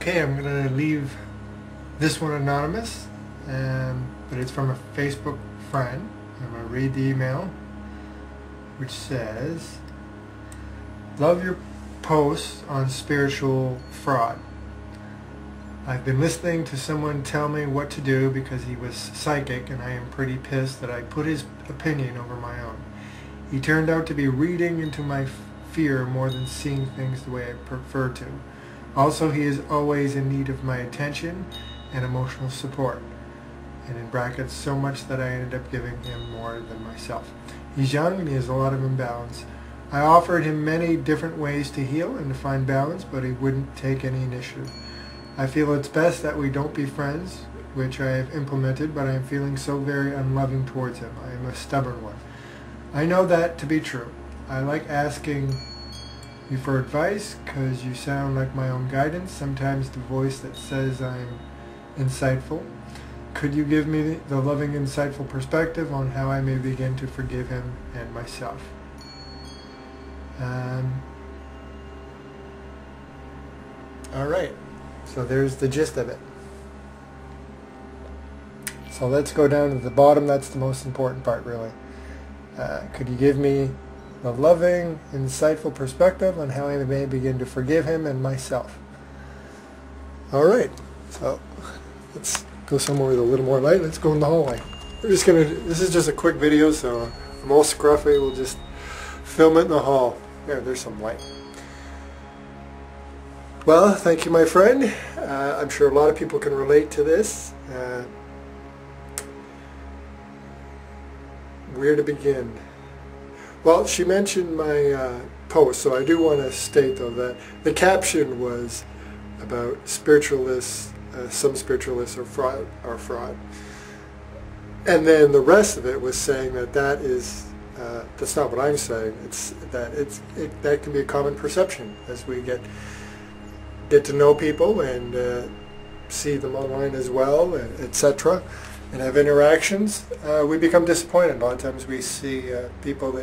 Okay, I'm going to leave this one anonymous, but it's from a Facebook friend. I'm going to read the email, which says, "Love your posts on spiritual fraud. I've been listening to someone tell me what to do because he was psychic, and I am pretty pissed that I put his opinion over my own. He turned out to be reading into my fear more than seeing things the way I prefer to. Also, he is always in need of my attention and emotional support, and in brackets, so much that I ended up giving him more than myself. He's young and he has a lot of imbalance. I offered him many different ways to heal and to find balance, but he wouldn't take any initiative. I feel it's best that we don't be friends, which I have implemented, but I am feeling so very unloving towards him. I am a stubborn one. I know that to be true. I like asking you for advice because you sound like my own guidance, sometimes the voice that says I'm insightful. Could you give me the loving, insightful perspective on how I may begin to forgive him and myself?" All right, so there's the gist of it. So let's go down to the bottom. That's the most important part, really. Could you give me a loving, insightful perspective on how I may begin to forgive him and myself? All right, so let's go somewhere with a little more light. Let's go in the hallway. This is just a quick video, so I'm all scruffy. We'll just film it in the hall. There's some light. Well, thank you, my friend. I'm sure a lot of people can relate to this. Where to begin? Well, she mentioned my post, so I do want to state, though, that the caption was about spiritualists, some spiritualists are fraud. And then the rest of it was saying that that's not what I'm saying. It's that can be a common perception as we get to know people and see them online as well, etc., and have interactions. We become disappointed. A lot of times we see people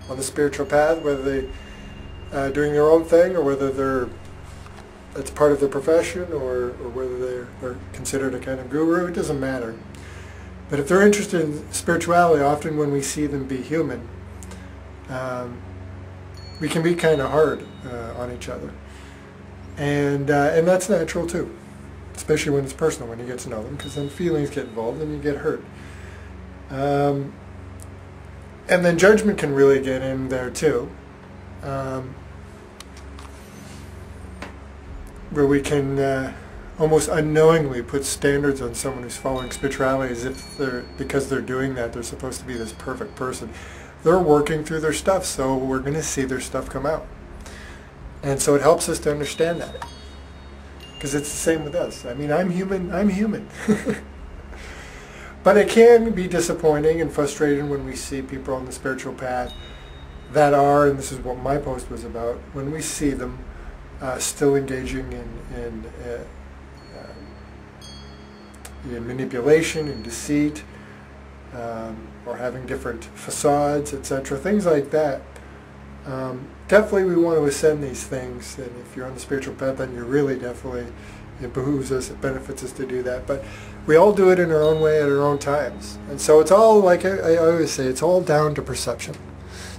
on the spiritual path, whether they're doing their own thing or whether it's part of their profession or whether they're considered a kind of guru. It doesn't matter. But if they're interested in spirituality, often when we see them be human, we can be kind of hard on each other. And that's natural too, especially when it's personal, when you get to know them, because then feelings get involved and you get hurt. And then judgment can really get in there too, where we can almost unknowingly put standards on someone who's following spirituality as if because they're doing that, they're supposed to be this perfect person. They're working through their stuff, so we're going to see their stuff come out. And so it helps us to understand that. Because it's the same with us. I mean, I'm human. But it can be disappointing and frustrating when we see people on the spiritual path that are, and this is what my post was about, when we see them still engaging in manipulation and deceit, or having different facades, etc., things like that. Definitely we want to ascend these things, and if you're on the spiritual path, then you're really definitely, it behooves us, it benefits us to do that. But we all do it in our own way at our own times. And so it's all, like I always say, it's all down to perception.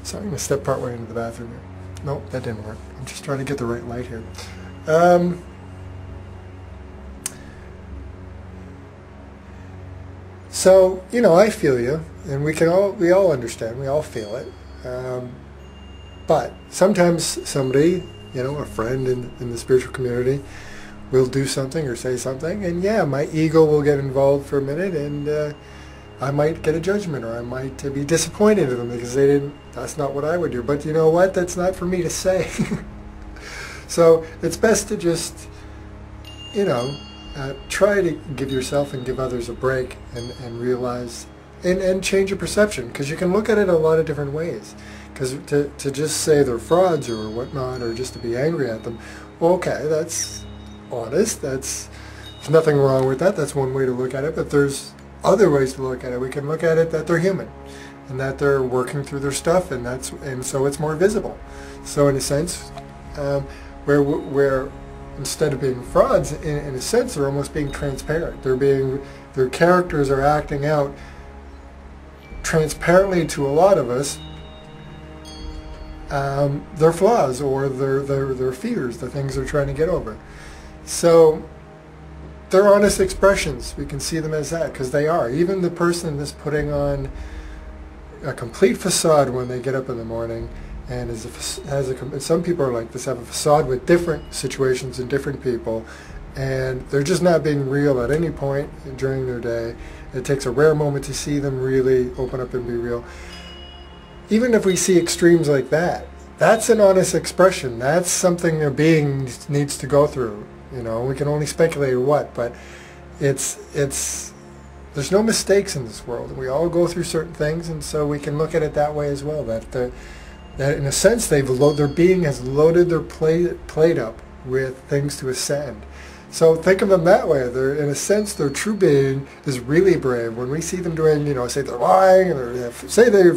So I'm going to step part way into the bathroom here. Nope, that didn't work. I'm just trying to get the right light here. So, I feel you, and we all understand, we all feel it. But sometimes somebody, a friend in the spiritual community will do something or say something, and yeah, my ego will get involved for a minute, and I might get a judgment, or I might be disappointed in them because that's not what I would do. But you know what? That's not for me to say. So it's best to just, try to give yourself and give others a break and realize and change your perception, because you can look at it a lot of different ways. Because to just say they're frauds or whatnot, or just to be angry at them, well, okay, that's honest. There's nothing wrong with that. That's one way to look at it. But there's other ways to look at it. We can look at it that they're human, and that they're working through their stuff, and so it's more visible. So in a sense, where instead of being frauds, in a sense, they're almost being transparent. Their characters are acting out transparently to a lot of us their flaws or their fears, the things they're trying to get over. So they're honest expressions. We can see them as that because they are. Even the person that's putting on a complete facade when they get up in the morning and some people are like this, have a facade with different situations and different people, and they're just not being real at any point during their day. It takes a rare moment to see them really open up and be real. Even if we see extremes like that, that's an honest expression. That's something a being needs to go through. You know, we can only speculate what, but there's no mistakes in this world. We all go through certain things, and so we can look at it that way as well. That in a sense, their being has loaded their plate up with things to ascend. So think of them that way. In a sense, their true being is really brave. When we see them doing, you know, say they're lying, or say they're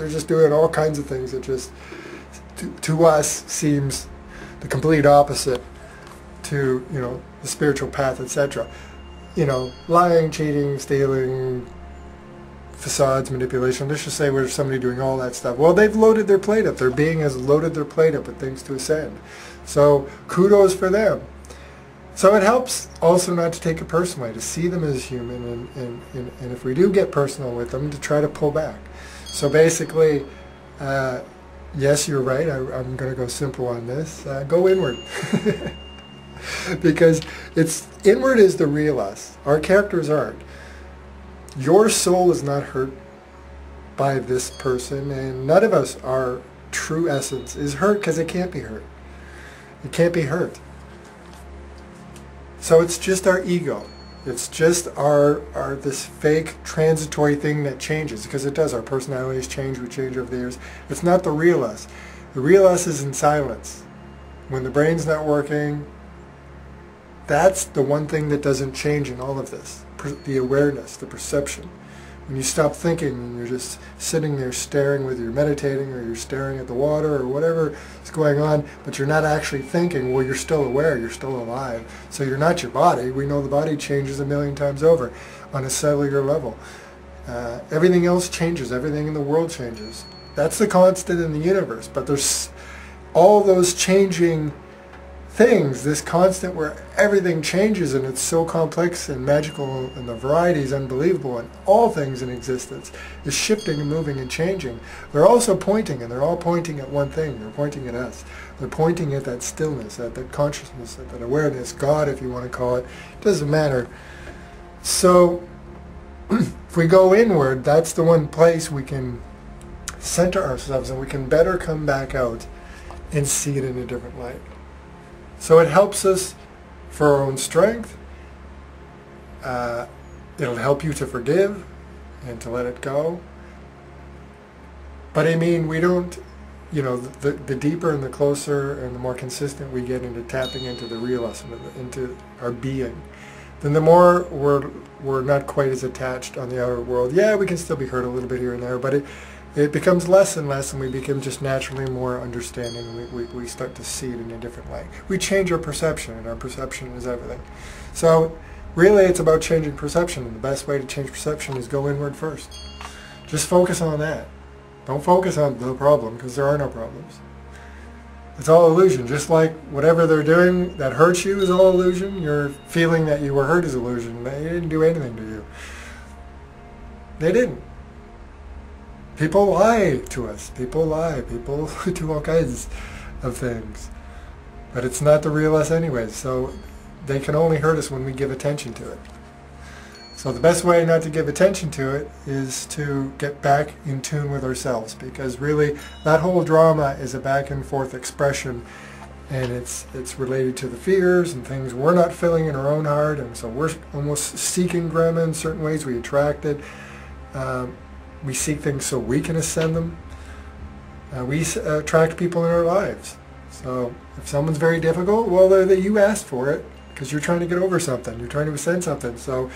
just doing all kinds of things that just, to us, seems the complete opposite to, you know, the spiritual path, etc. You know, lying, cheating, stealing, facades, manipulation. Let's just say we're somebody doing all that stuff. Well, they've loaded their plate up. Their being has loaded their plate up with things to ascend. So kudos for them. So it helps also not to take it personally, to see them as human, and if we do get personal with them, to try to pull back. So basically, yes, you're right, I'm going to go simple on this. Go inward. Because inward is the real us. Our characters aren't. Your soul is not hurt by this person, and none of us, our true essence, is hurt because it can't be hurt. It can't be hurt. So it's just our ego. It's just our this fake transitory thing that changes, because it does. Our personalities change. We change over the years. It's not the real us. The real us is in silence. When the brain's not working, that's the one thing that doesn't change in all of this. The awareness, the perception. When you stop thinking and you're just sitting there staring, whether you're meditating or you're staring at the water or whatever is going on, but you're not actually thinking, well, you're still aware, you're still alive. So you're not your body. We know the body changes a million times over on a cellular level. Everything else changes. Everything in the world changes. That's the constant in the universe. But there's all those changing things, this constant where everything changes, and it's so complex and magical, and the variety is unbelievable, and all things in existence is shifting and moving and changing. They're also pointing, and they're all pointing at one thing. They're pointing at us. They're pointing at that stillness, at that consciousness, at that awareness, God, if you want to call it. It doesn't matter. So if we go inward, that's the one place we can center ourselves, and we can better come back out and see it in a different light. So it helps us for our own strength. It'll help you to forgive and to let it go. But I mean, we don't, you know, the deeper and the closer and the more consistent we get into tapping into the real us, into our being, then the more we're not quite as attached on the outer world. Yeah, we can still be hurt a little bit here and there, but it becomes less and less, and we become just naturally more understanding. We start to see it in a different light. We change our perception, and our perception is everything. So really it's about changing perception, and the best way to change perception is go inward first. Just focus on that. Don't focus on the problem, because there are no problems. It's all illusion. Just like whatever they're doing that hurts you is all illusion. Your feeling that you were hurt is illusion. They didn't do anything to you. They didn't. People lie to us. People lie. People do all kinds of things. But it's not the real us anyway, so they can only hurt us when we give attention to it. So the best way not to give attention to it is to get back in tune with ourselves, because really that whole drama is a back and forth expression, and it's related to the fears and things we're not feeling in our own heart, and so we're almost seeking Grandma in certain ways. We attract it. We seek things so we can ascend them. We attract people in our lives. So if someone's very difficult, well, you asked for it because you're trying to get over something. You're trying to ascend something. So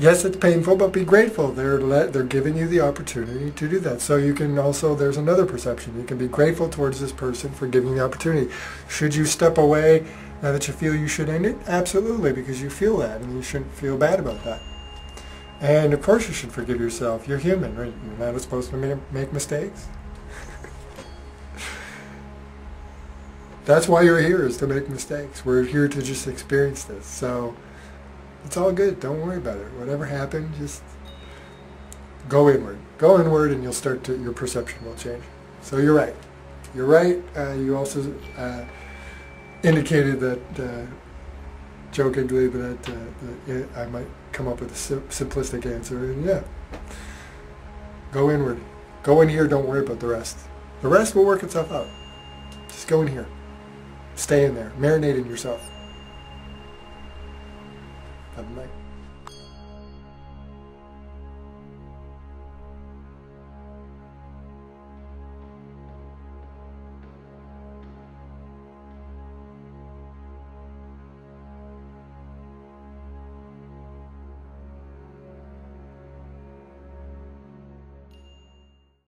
Yes, it's painful, but be grateful. They're giving you the opportunity to do that. So you can also, there's another perception. You can be grateful towards this person for giving you the opportunity. Should you step away now that you feel you should end it? Absolutely, because you feel that, and you shouldn't feel bad about that. And of course you should forgive yourself. You're human, right? You're not supposed to make mistakes. That's why you're here, is to make mistakes. We're here to just experience this. So it's all good. Don't worry about it. Whatever happened, just go inward. Go inward, and you'll start to, your perception will change. So you're right. You're right. You also indicated that, jokingly, that I might come up with a simplistic answer. And yeah, go inward. Go in here. Don't worry about the rest. The rest will work itself out. Just go in here. Stay in there. Marinate in yourself.